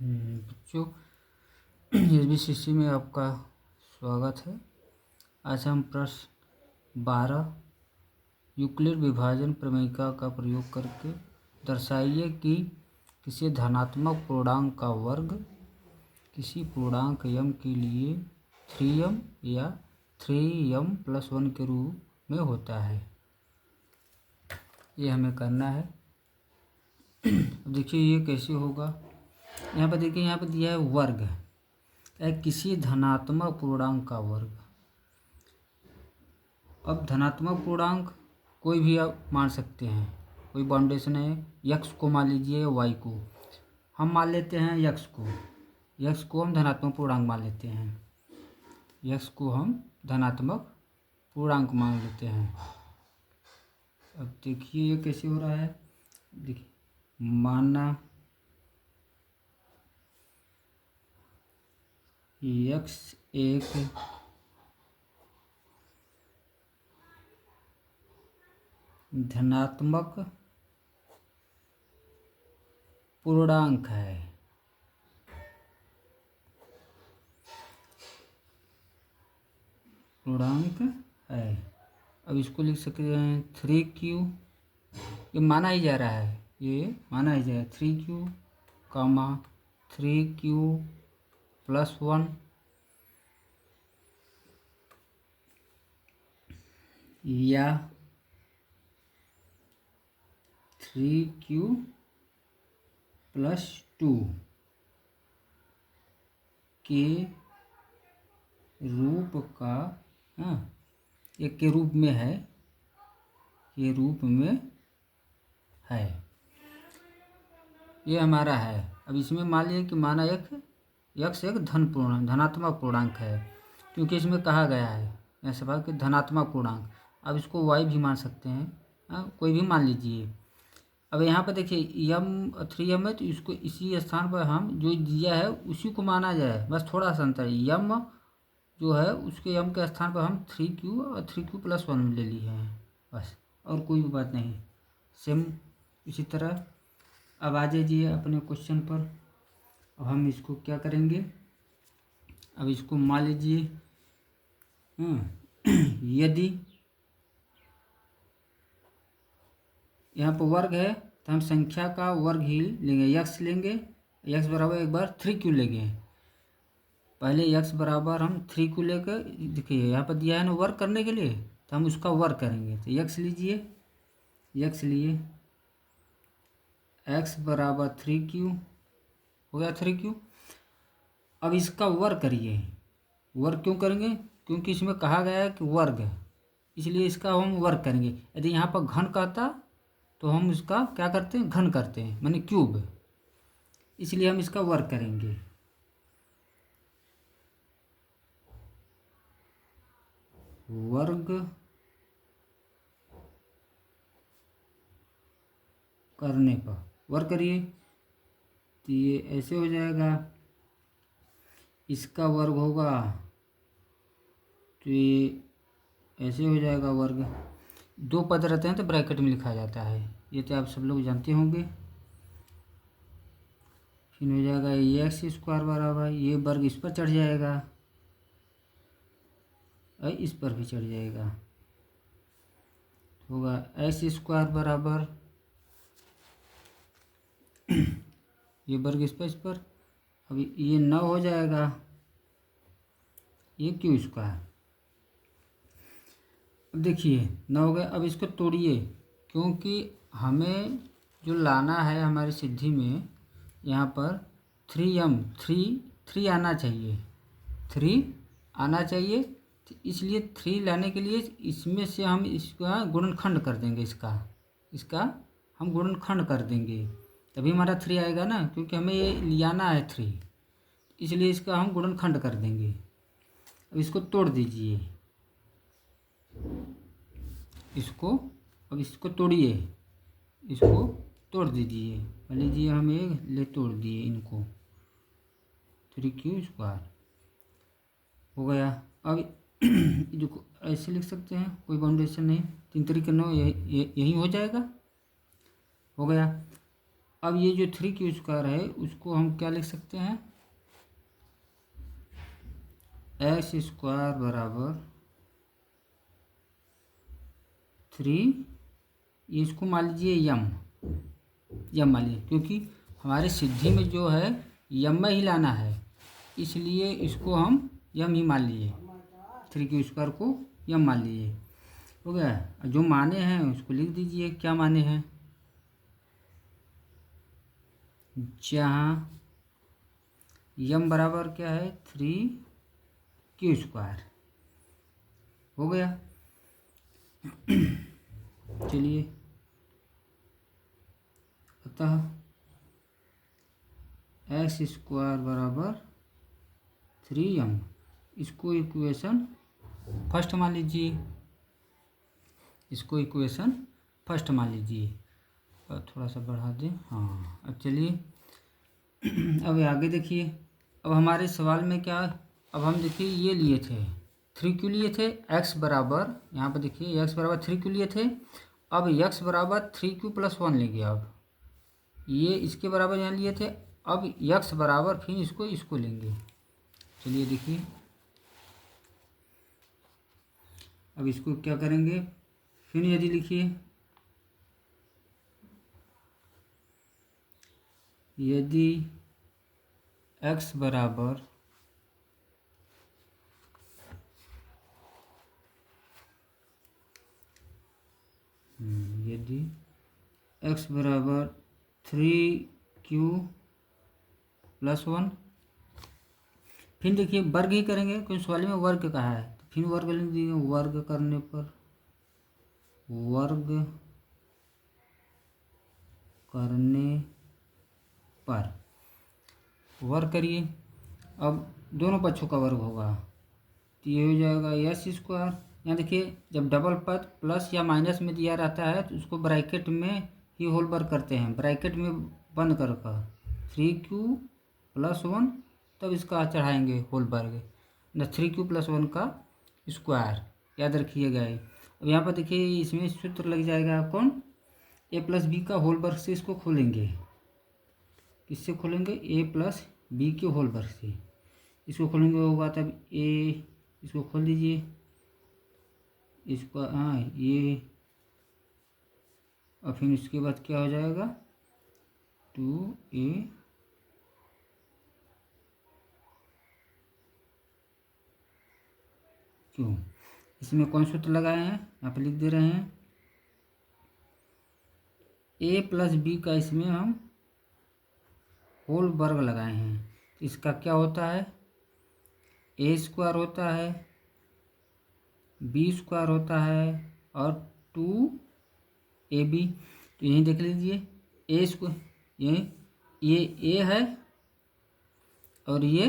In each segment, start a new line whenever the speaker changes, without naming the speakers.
बच्चों, SBCC में आपका स्वागत है। आज हम प्रश्न 12 यूक्लिड विभाजन प्रमेयिका का प्रयोग करके दर्शाइए कि किसी धनात्मक पूर्णांक का वर्ग किसी पूर्णांक m के लिए 3m या 3m+1 के रूप में होता है। ये हमें करना है। देखिए ये कैसे होगा। यहाँ पर देखिए, यहाँ पर दिया है वर्ग है किसी धनात्मक पूर्णांक का वर्ग। अब धनात्मक पूर्णांक कोई भी आप मान सकते हैं, कोई बाउंडेशन है। x को मान लीजिए, y को हम मान लेते हैं, x को हम धनात्मक पूर्णांक मान लेते हैं, x को हम धनात्मक पूर्णांक मान लेते हैं। अब देखिए ये कैसे हो रहा है। देखिए, माना x एक धनात्मक पूर्णांक है। अब इसको लिख सकते हैं 3q। ये माना ही जा रहा है, 3q, 3q+1 या 3q+2 के रूप का एक के रूप में है, ये हमारा है। अब इसमें मान लिया कि माना x एक धनात्मक पूर्णांक है, क्योंकि इसमें कहा गया है यह सवाल कि धनात्मक पूर्णांक। अब इसको y भी मान सकते हैं, कोई भी मान लीजिए। अब यहाँ पर देखिए m 3m है, तो इसको इसी स्थान पर हम जो दिया है उसी को माना जाए, बस थोड़ा सा अंतर। m जो है उसके m के स्थान पर हम 3q और 3q+1 ले लिए हैं, बस, और कोई भी बात नहीं। सेम इसी तरह अब आ जाइए अपने क्वेश्चन पर। अब हम इसको क्या करेंगे, अब इसको मान लीजिए यदि यहाँ पर वर्ग है तो हम संख्या का वर्ग ही लेंगे, x लेंगे। x बराबर एक बार 3q लेंगे। पहले x बराबर हम 3q लेकर, देखिए यहाँ पर दिया है ना वर्ग करने के लिए, तो हम उसका वर्ग करेंगे। तो x लीजिए, x लिए, x बराबर 3q हो गया, 3q। अब इसका वर्ग करिए। वर्ग क्यों करेंगे? क्योंकि इसमें कहा गया है कि वर्ग है, इसलिए इसका हम वर्ग करेंगे। यदि यहाँ पर घन कहता तो हम इसका क्या करते हैं, घन करते हैं, माने क्यूब, इसलिए हम इसका वर्ग करेंगे। वर्ग करने पर वर्ग करिए तो ये ऐसे हो जाएगा, इसका वर्ग होगा तो ये ऐसे हो जाएगा वर्ग। दो पद रहते हैं तो ब्रैकेट में लिखा जाता है, ये तो आप सब लोग जानते होंगे। फिर हो जाएगा ये x² बराबर, ये वर्ग इस पर चढ़ जाएगा और इस पर भी चढ़ जाएगा, होगा x² बराबर ये वर्ग इस पर। अब ये 9 हो जाएगा, ये q²। अब देखिए 9 हो गया। अब इसको तोड़िए, क्योंकि हमें जो लाना है हमारी सिद्धि में, यहाँ पर 3 आना चाहिए, 3 आना चाहिए। तो इसलिए 3 लाने के लिए इसमें से हम इसका गुणनखंड कर देंगे, इसका हम गुणनखंड कर देंगे, तभी हमारा 3 आएगा ना, क्योंकि हमें ये लियाना है 3, इसलिए इसका हम गुणनखंड कर देंगे। अब इसको तोड़ दीजिए, अब इसको तोड़िए, इसको तोड़ दीजिए। मान लीजिए हम ये तोड़ दिए इनको, 3q² हो गया। अब जो ऐसे लिख सकते हैं, कोई बाउंडेशन नहीं, 3 3 9 यही हो जाएगा, हो गया। अब ये जो 3q² है उसको हम क्या लिख सकते हैं, x² बराबर 3, इसको मान लीजिए यम मान लीजिए, क्योंकि हमारे सिद्धि में जो है यम में ही लाना है, इसलिए इसको हम यम ही मान लिए, 3q² को यम मान लीजिए। हो गया। जो माने हैं उसको लिख दीजिए, क्या माने हैं, जहाँ यम बराबर क्या है 3q²। हो गया। चलिए, अतः x² बराबर 3m, इसको इक्वेशन फर्स्ट मान लीजिए, इसको इक्वेशन फर्स्ट मान लीजिए। और थोड़ा सा बढ़ा दें, हाँ। अब चलिए अब आगे देखिए। अब हमारे सवाल में क्या, अब हम देखिए ये लिए थे 3q लिए थे, x बराबर, यहाँ पर देखिए x बराबर 3q लिए थे। अब x बराबर 3q+1 लेंगे। अब ये इसके बराबर यहाँ लिए थे, अब x बराबर फिर इसको लेंगे। चलिए देखिए, अब इसको क्या करेंगे, फिर यदि लिखिए, यदि x बराबर यदि x बराबर 3q+1, फिर देखिए वर्ग ही करेंगे, क्योंकि सवाल में वर्ग कहा है, तो फिर वर्ग लिख दीजिए। वर्ग करने पर, वर्ग करने पर, वर्ग करिए। अब दोनों पक्षों का वर्ग होगा, तो ये हो जाएगा s²। यहाँ देखिए, जब डबल पद प्लस या माइनस में दिया रहता है तो उसको ब्रैकेट में ही होल वर्ग करते हैं, ब्रैकेट में बंद कर 3q+1, तब इसका चढ़ाएंगे होल वर्ग, न 3q+1 का स्क्वायर, याद रखिएगा। अब यहाँ पर देखिए, इसमें सूत्र लग जाएगा कौन, a+b का होल वर्ग से इसको खोलेंगे। किससे खोलेंगे, a+b के होल वर्ग से इसको खोलेंगे, होगा तब a, इसको खोल दीजिए, इसको, हाँ ये, और फिर इसके बाद क्या हो जाएगा 2a क्यों, इसमें कौन सूत्र लगाए हैं, यहाँ पर लिख दे रहे हैं, a+b का इसमें हम होल वर्ग लगाए हैं। इसका क्या होता है, a² होता है, b² होता है, और 2ab। तो यहीं देख लीजिए, a², ये a है और ये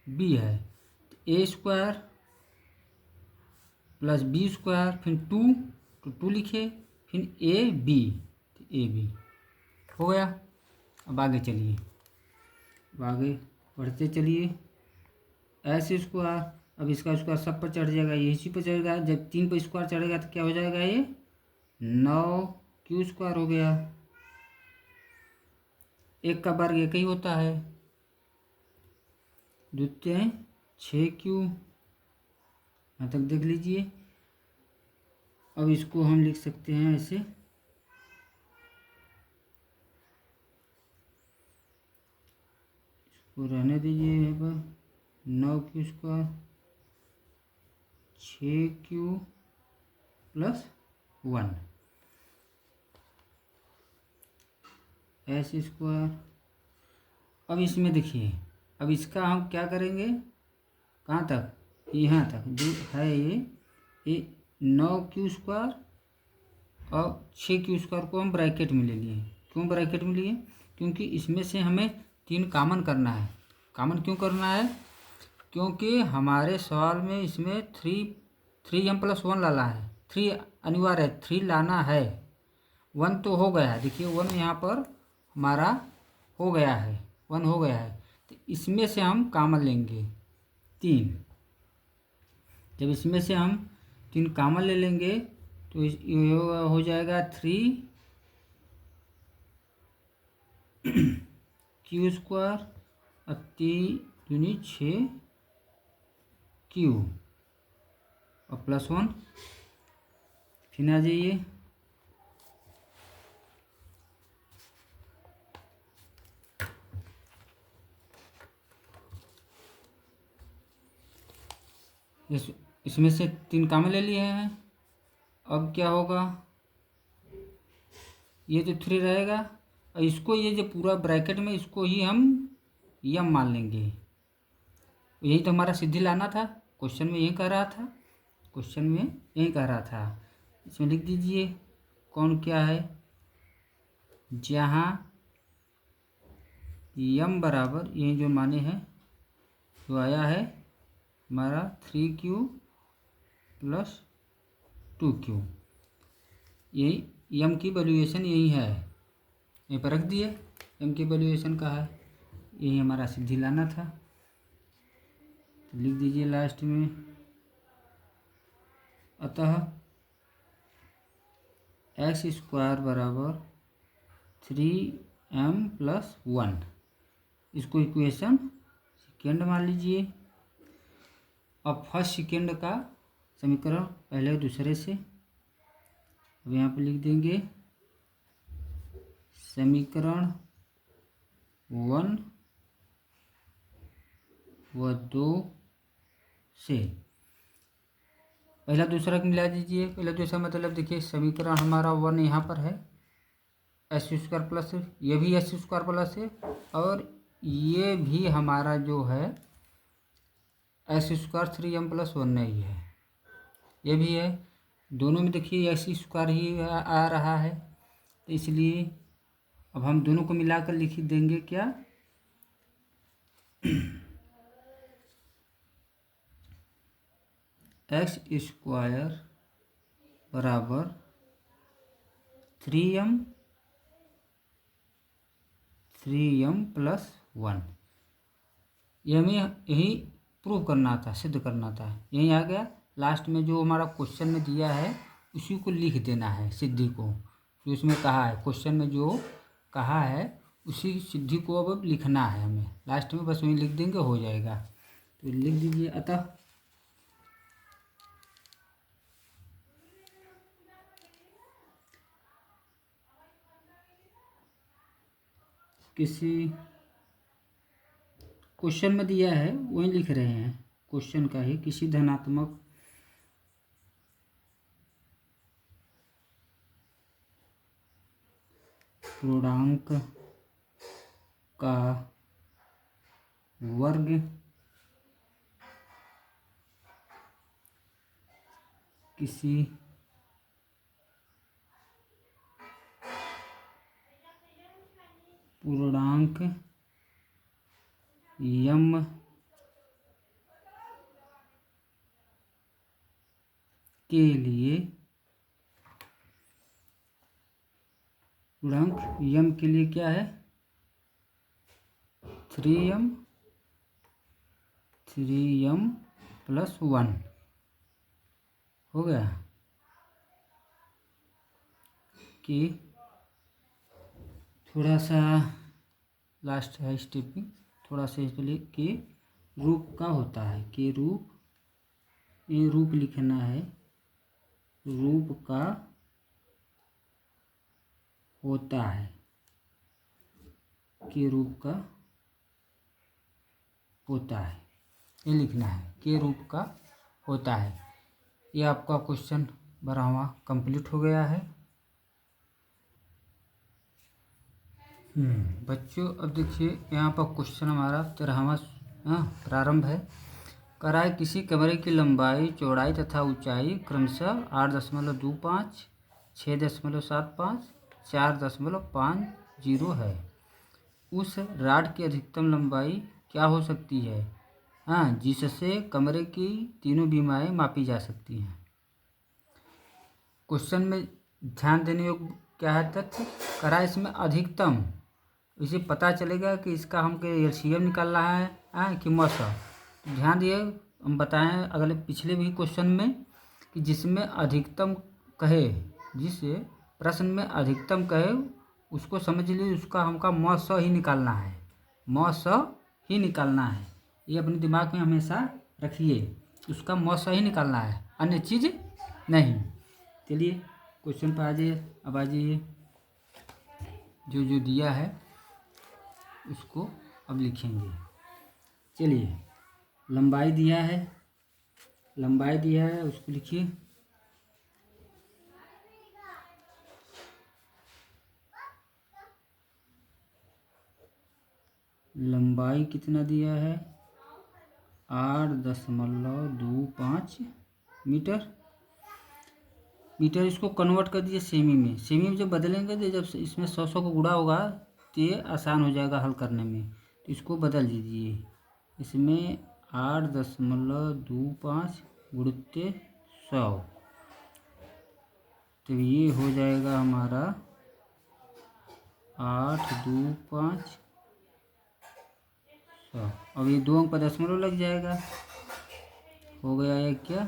b है, तो a² + b², फिर 2, तो 2 लिखे, फिर ab, तो ab हो गया। अब आगे चलिए, अब आगे बढ़ते चलिए, s², अब इसका स्क्वायर सब पर चढ़ जाएगा, ये इसी पर चढ़ेगा, जब 3 पर स्क्वायर चढ़ेगा तो क्या हो जाएगा, ये 9q² हो गया। एक का वर्ग एक ही होता है, द्वितीय 6q, यहाँ तक देख लीजिए। अब इसको हम लिख सकते हैं ऐसे, इसको रहने दीजिए यहाँ पर, 9q², 6q+1 s²। अब इसमें देखिए, अब इसका हम क्या करेंगे, कहाँ तक, यहाँ तक जो है ये 9q² और 6q² को हम ब्रैकेट में ले लिए। क्यों ब्रैकेट में लिए, क्योंकि इसमें से हमें 3 कॉमन करना है। कॉमन क्यों करना है, क्योंकि हमारे सवाल में इसमें 3m+1 लाना है, 3 अनिवार्य है, 3 लाना है। 1 तो हो गया है, देखिए 1 यहाँ पर हमारा हो गया है, 1 हो गया है, तो इसमें से हम कॉमन लेंगे 3। जब इसमें से हम 3 कॉमन ले लेंगे तो ये हो जाएगा 3 क्यू स्क्वायर और 3 × 6 क्यू और +1। फिर आ जाइए इसमें से 3 कॉमन ले लिए हैं। अब क्या होगा, ये तो 3 रहेगा और इसको ये जो पूरा ब्रैकेट में इसको ही हम यम मान लेंगे। यही तो हमारा सिद्धि लाना था, क्वेश्चन में यही कह रहा था, क्वेश्चन में यही कह रहा था। इसमें लिख दीजिए कौन क्या है, जहाँ यम बराबर यही जो माने हैं जो आया है हमारा 3Q + 2Q, यही यम की वैल्यूएशन यही है, यहीं पर रख दिए। यम की वैल्यूएशन का है, यही हमारा सिद्धि लाना था। तो लिख दीजिए लास्ट में, अतः x² बराबर 3m + 1, इसको इक्वेशन सेकेंड मान लीजिए। अब फर्स्ट सेकेंड का समीकरण पहले और दूसरे से अब यहाँ पर लिख देंगे समीकरण 1 व 2 से पहला दूसरा मिला दीजिए। पहला दूसरा मतलब देखिए समीकरण हमारा 1 यहाँ पर है, s² प्लस, ये भी s² प्लस है और ये भी हमारा जो है s² 3m + 1 नहीं है, ये भी है। दोनों में देखिए s² ही आ रहा है, तो इसलिए अब हम दोनों को मिलाकर लिख देंगे क्या, x² बराबर 3m + 1। ये हमें यही प्रूव करना था, सिद्ध करना था, यही आ गया। लास्ट में जो हमारा क्वेश्चन में दिया है उसी को लिख देना है, सिद्धि को जो उसमें कहा है, क्वेश्चन में जो कहा है उसी सिद्धि को अब लिखना है हमें। लास्ट में बस वही लिख देंगे, हो जाएगा। तो लिख दीजिए, अतः किसी क्वेश्चन में दिया है वही लिख रहे हैं, क्वेश्चन का ही, किसी धनात्मक पूर्णांक का वर्ग किसी पूर्णांक यम के लिए, पूर्णांक यम के लिए क्या है 3m + 1 हो गया कि थोड़ा सा लास्ट है स्टेपिंग, थोड़ा सा इसलिए कि रूप का होता है, कि रूप, ये रूप लिखना है, रूप का होता है, के रूप का होता है, ये लिखना है, के रूप का होता है। ये आपका क्वेश्चन 12वां कंप्लीट हो गया है। बच्चों अब देखिए यहाँ पर क्वेश्चन हमारा 13वां प्रारंभ है। कराए किसी कमरे की लंबाई, चौड़ाई तथा ऊंचाई क्रमशः 8.25, 6.75, 4.50 है। उस रॉड की अधिकतम लंबाई क्या हो सकती है, जिससे कमरे की तीनों बीमाएँ मापी जा सकती हैं। क्वेश्चन में ध्यान देने योग्य क्या है तथ्य, करा इसमें अधिकतम, इसे पता चलेगा कि इसका हमको एलसीएम निकालना है कि मौसा। ध्यान दिए हम बताएं अगले पिछले भी क्वेश्चन में कि जिसमें अधिकतम कहे, जिस प्रश्न में अधिकतम कहे उसको समझ लीजिए, उसका हमका म स ही निकालना है, म स ही निकालना है। ये अपने दिमाग में हमेशा रखिए, उसका म स ही निकालना है, अन्य चीज़ नहीं। चलिए क्वेश्चन पर आ जाइए। अब आ जाइए, जो जो दिया है उसको अब लिखेंगे। चलिए, लंबाई दिया है, लंबाई दिया है, उसको लिखिए। लंबाई कितना दिया है, 8.25 मीटर। मीटर इसको कन्वर्ट कर दीजिए सेमी में। सेमी में जब बदलेंगे तो जब इसमें 100 को गुणा होगा तो ये आसान हो जाएगा हल करने में। तो इसको बदल दीजिए, इसमें 8.25 गुणित 100, तो ये हो जाएगा हमारा 8×2=5। अब ये 2 अंक पर दशमलव लग जाएगा, हो गया ये क्या,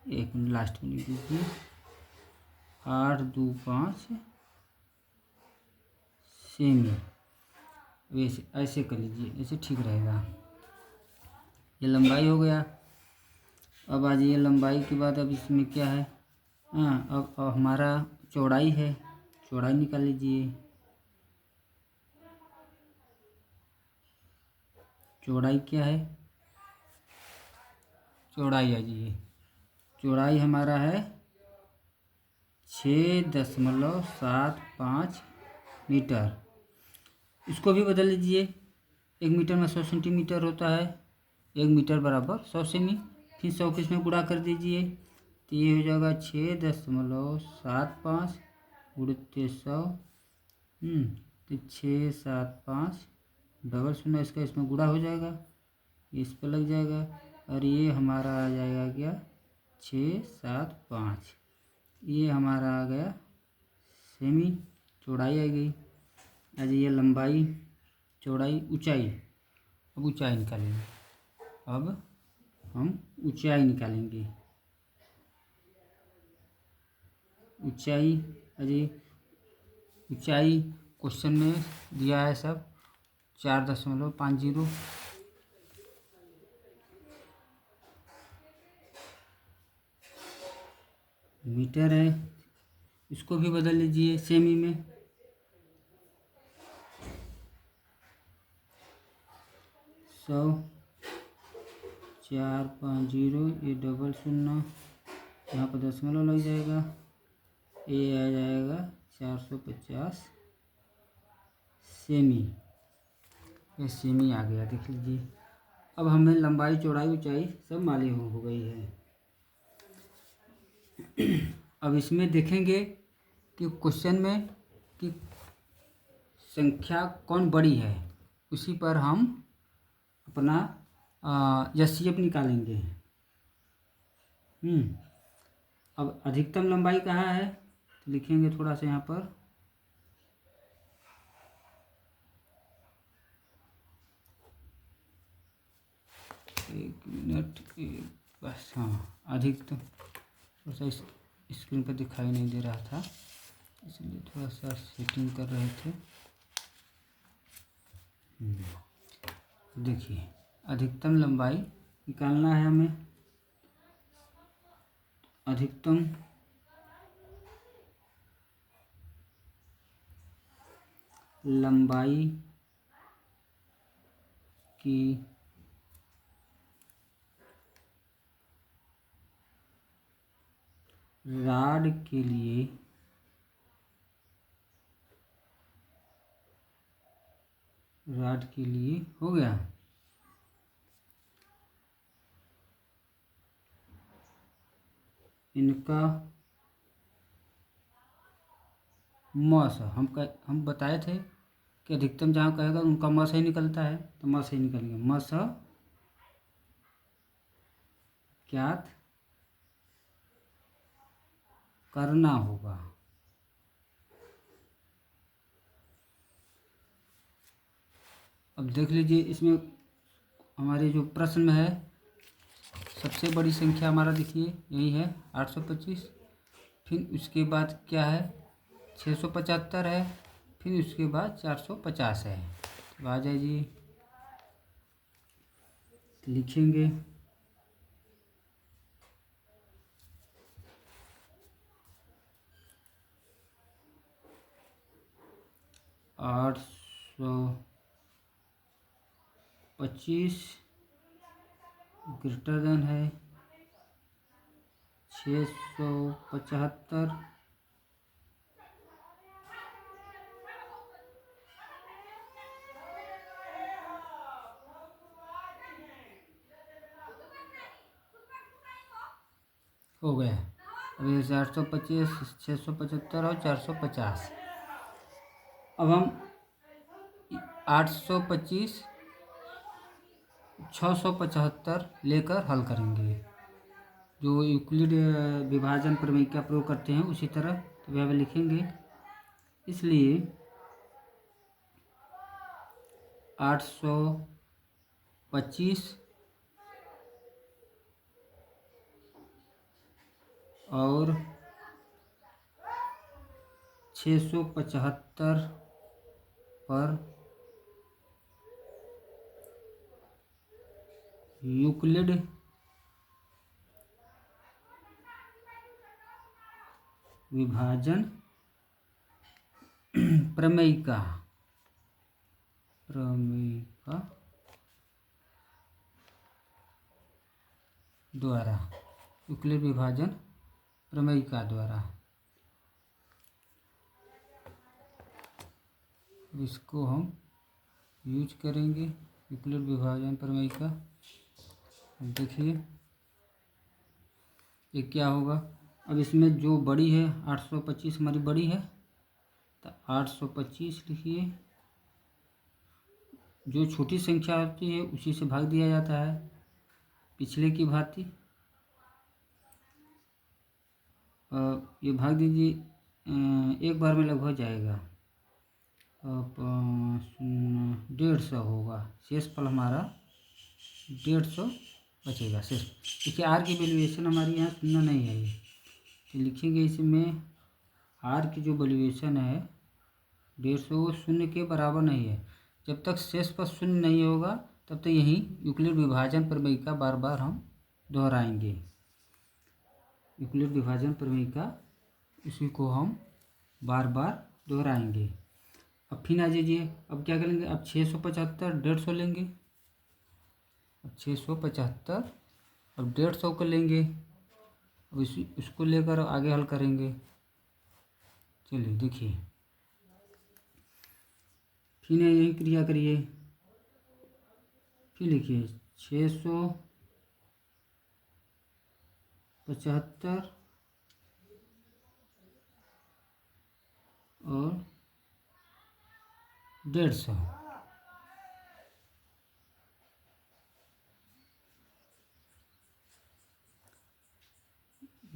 1 मिनट लास्ट में लिख दीजिए, 8×2=5 सेमी। वैसे ऐसे कर लीजिए, ऐसे ठीक रहेगा। ये लंबाई हो गया। अब आ जाइए लंबाई के बाद अब इसमें क्या है, हाँ अब हमारा चौड़ाई है, चौड़ाई निकाल लीजिए। चौड़ाई क्या है, चौड़ाई आ जाइए, चौड़ाई हमारा है 6.75 मीटर। इसको भी बदल लीजिए, 1 मीटर में 100 सेंटीमीटर होता है, 1 मीटर बराबर 100 सेमी। फिर 100 को इसमें गुणा कर दीजिए, तो ये हो जाएगा 6.75 गुणित 100, तो 67500, इसका इसमें गुणा हो जाएगा, इस पर लग जाएगा, और ये हमारा आ जाएगा क्या, 675। ये हमारा आ गया सेमी, चौड़ाई आ गई। आ जाइए लंबाई, चौड़ाई, ऊंचाई। अब ऊंचाई निकालेंगे, अब हम ऊंचाई निकालेंगे। ऊंचाई, अरे ऊंचाई क्वेश्चन में दिया है सब 4.50 मीटर है। इसको भी बदल लीजिए सेमी में, 100, 450, ये डबल शून्य, यहाँ पर दशमलव लग जाएगा, ये आ जाएगा 450 सेमी। ये सेमी आ गया, देख लीजिए। अब हमें लंबाई, चौड़ाई, ऊंचाई सब मालूम हो गई है। अब इसमें देखेंगे कि क्वेश्चन में कि संख्या कौन बड़ी है, उसी पर हम अपना एचसीएफ निकालेंगे। अब अधिकतम लंबाई कहाँ है, तो लिखेंगे थोड़ा सा यहाँ पर, एक मिनट, बस, हाँ अधिकतम, थोड़ा सा स्क्रीन पर दिखाई नहीं दे रहा था, इसलिए थोड़ा सा सेटिंग कर रहे थे। देखिए, अधिकतम लंबाई निकालना है हमें। अधिकतम लंबाई की रॉड के लिए हो गया। इनका मॉस हम बताए थे कि अधिकतम जहाँ कहेगा उनका मॉस ही निकलता है, तो मॉस ही निकल गया। मॉस ज्ञात करना होगा। अब देख लीजिए, इसमें हमारे जो प्रश्न में है सबसे बड़ी संख्या हमारा देखिए यही है 825। फिर उसके बाद क्या है, 675 है, फिर उसके बाद 450 है। तो आ जाइए, लिखेंगे 825 ग्रेटर देन है 675 हो गया। अब ये 425, 675 और 450। अब हम 825, 675 लेकर हल करेंगे। जो यूक्लिड विभाजन प्रमेय का प्रयोग करते हैं उसी तरह तो वह लिखेंगे। इसलिए 825 और 675 पर यूक्लिड विभाजन प्रमेय का द्वारा, यूक्लिड विभाजन प्रमेय का द्वारा, इसको हम यूज करेंगे यूक्लिड विभाजन प्रमेय का। देखिए ये क्या होगा। अब इसमें जो बड़ी है 825 हमारी बड़ी है, तो 825 लिखिए। जो छोटी संख्या होती है उसी से भाग दिया जाता है पिछले की भांति। ये भाग दीजिए, एक बार में लगभग जाएगा। अब 150 होगा, शेष फल हमारा 150 बचेगा शेष। देखिए आर की वैल्यूएशन हमारी यहाँ 0 नहीं है, ये तो लिखेंगे इसमें आर की जो वैल्यूएशन है 150 वो 0 के बराबर नहीं है। जब तक शेष पर 0 नहीं होगा तब तक यही यूक्लिड विभाजन प्रमेय का बार बार हम दोहराएंगे। यूक्लिड विभाजन प्रमेय का इसी को हम बार बार दोहराएंगे। अब फिर आ जाइए, अब क्या करेंगे, अब 675 150 लेंगे। अब 675 अब 150 को लेंगे। अब इसको लेकर आगे हल करेंगे। चलिए देखिए, फिर यही क्रिया करिए। फिर लिखिए 675 और 150।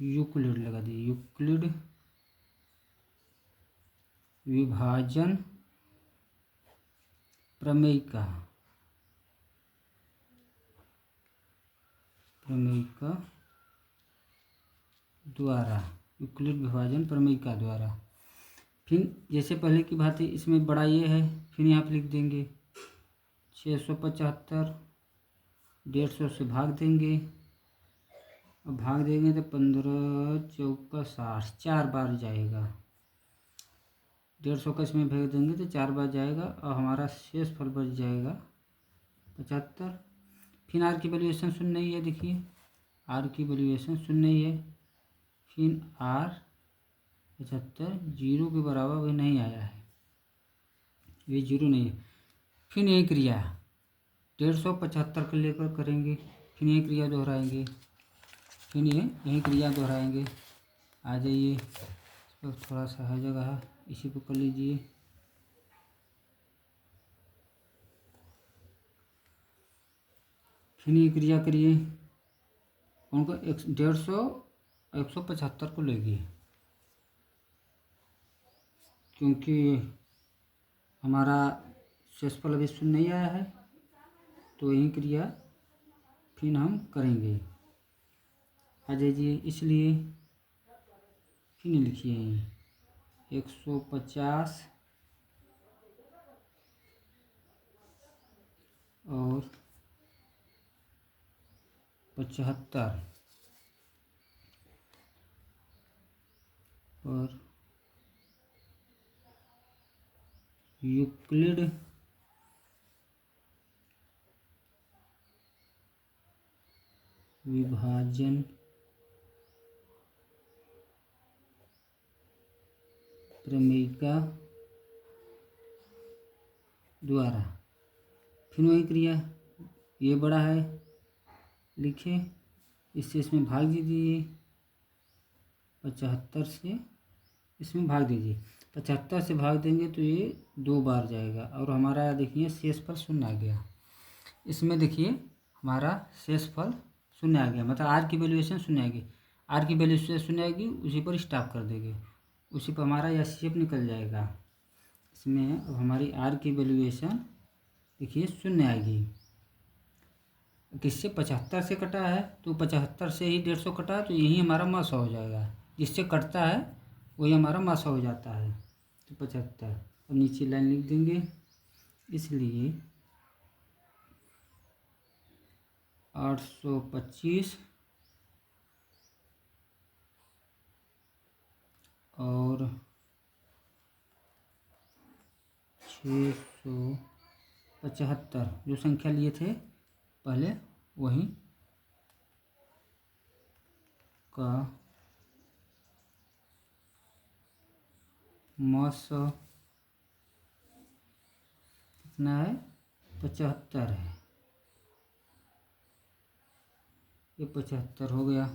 यूक्लिड लगा दिए, यूक्लिड विभाजन प्रमेय का द्वारा, यूक्लिड विभाजन प्रमेय का द्वारा। फिर जैसे पहले की भांति इसमें बड़ा ये है, फिर यहाँ पर लिख देंगे 675 150 से भाग देंगे। अब भाग देंगे तो 15 चौका 60, 4 बार जाएगा। 150 का इसमें भेज देंगे तो 4 बार जाएगा और हमारा शेष फल बच जाएगा 75। फिर आर की वैल्यूएशन 0 नहीं है, देखिए आर की वैल्यूएशन 0 नहीं है। फिर आर 75 जीरो के बराबर वही नहीं आया है, ये जीरो नहीं है। फिर यही क्रिया 150 को लेकर करेंगे, फिर यही क्रिया दोहराएंगे, फिर यही क्रिया दोहराएंगे। आ जाइए, तो थोड़ा सा है जगह, इसी को कर लीजिए। फिर ये क्रिया करिए, उनको 150 175 को लेगी, क्योंकि हमारा शेषफल अभी 0 नहीं आया है, तो यही क्रिया फिर हम करेंगे। आ जाइए, इसलिए फिर लिखिए 150 और 75 और यूक्लिड विभाजन प्रमेयिका द्वारा। फिर वही क्रिया, ये बड़ा है लिखे, इससे इसमें भाग दीजिए, 75 से इसमें भाग दीजिए। 75 से भाग देंगे तो ये 2 बार जाएगा और हमारा देखिए शेषफल 0 आ गया। इसमें देखिए हमारा शेषफल 0 आ गया, मतलब आर की वैल्यूएशन 0 आएगी। आर की वैल्यूएशन 0 आएगी, उसी पर स्टॉप कर देंगे, उसी पर हमारा यह शेप निकल जाएगा। इसमें अब हमारी आर की वैल्यूएशन देखिए 0 आएगी। किससे 75 से कटा है, तो 75 से ही 150 कटा है, तो यही हमारा मासा हो जाएगा। जिससे कटता है वही हमारा मासा हो जाता है। तो 75, अब नीचे लाइन लिख देंगे, इसलिए 825 और 675 जो संख्या लिए थे पहले वही का मास कितना है, 75 है। ये 75 हो गया,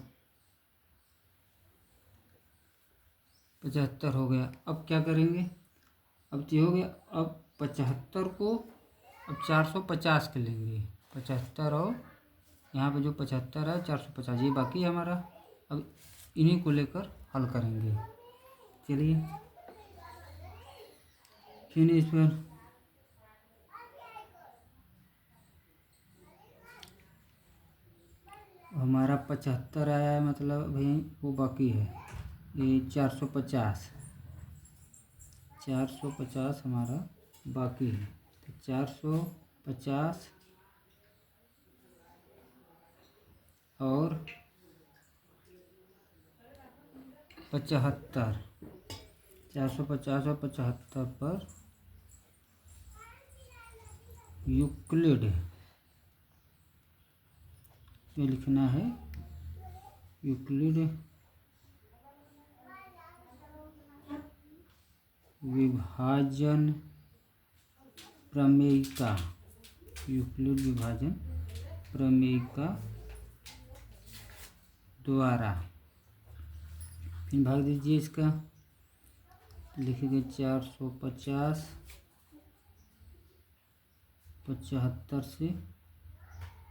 75 हो गया। अब क्या करेंगे, अब तो हो गया। अब 75 को अब 450 के लेंगे, 75 और यहाँ पे जो 75 है 450 ये बाकी है हमारा। अब इन्हीं को लेकर हल करेंगे। चलिए फिर इस पर हमारा 75 आया है, मतलब भाई वो बाकी है, ये 450 हमारा बाकी है। तो 450 और 75, 450 और 75 पर यूक्लिड में लिखना है, यूक्लिड विभाजन प्रमेयिका, यूक्लिड विभाजन प्रमेयिका द्वारा। फिर भाग दीजिए इसका, लिखेंगे 450 75 से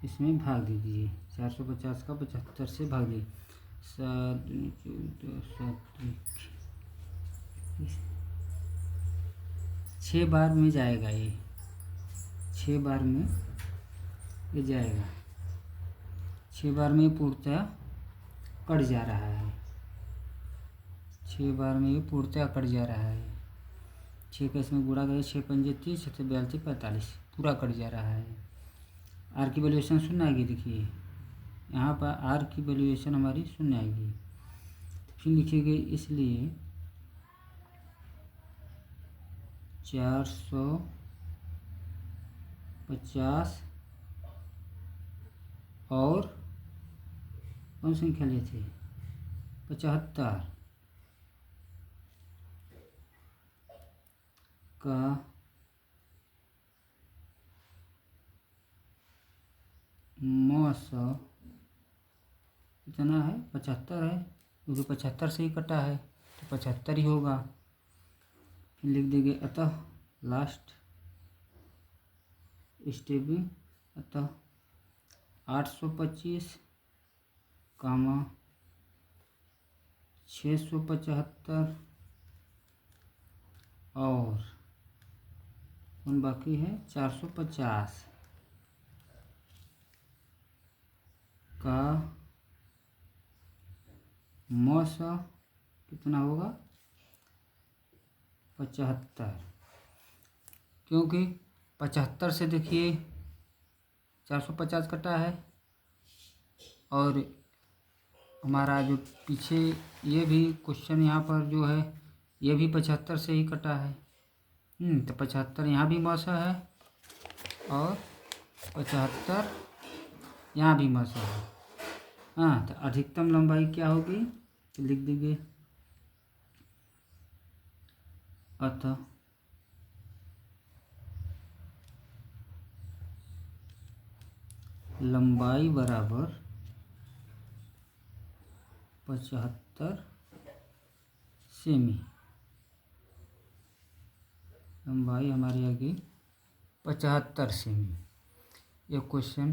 इसमें भाग दीजिए, 450 का 75 से भाग दीजिए, 7 14 7 6 बार में जाएगा ये, 6 बार में ये जाएगा, 6 बार में पूर्णतः कट जा रहा है, 6 बार में ये पूर्णतः कट जा रहा है। 6 का इसमें गुणा करें, 6 पंजे 30, 7 42 45 पूरा कट जा रहा है। आर की वैल्यूएशन 0 आएगी, देखिए यहाँ पर आर की वैल्यूएशन हमारी 0 आएगी। फिर लिखेंगे, इसलिए 450 और कौन संख्या लिए थे, 75 का मास कितना है, 75 है, क्योंकि 75 से ही कटा है तो 75 ही होगा। फिर लिख देंगे, अतः लास्ट स्टेप में, अतः 825 कामा 675 और कौन बाकी है, 450 का मास कितना होगा, 75, क्योंकि 75 से देखिए 450 कटा है, और हमारा जो पीछे ये भी क्वेश्चन यहाँ पर जो है ये भी 75 से ही कटा है। तो 75 यहाँ भी मौसा है और 75 यहाँ भी मौसा है। हाँ, तो अधिकतम लंबाई क्या होगी तो लिख दीजिए, अतः लंबाई बराबर 75 सेमी। लंबाई हमारी आ गई 75 सेमी। ये क्वेश्चन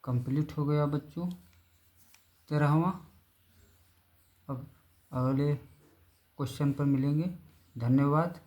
कंप्लीट हो गया बच्चों 13वां। अब अगले क्वेश्चन पर मिलेंगे। धन्यवाद।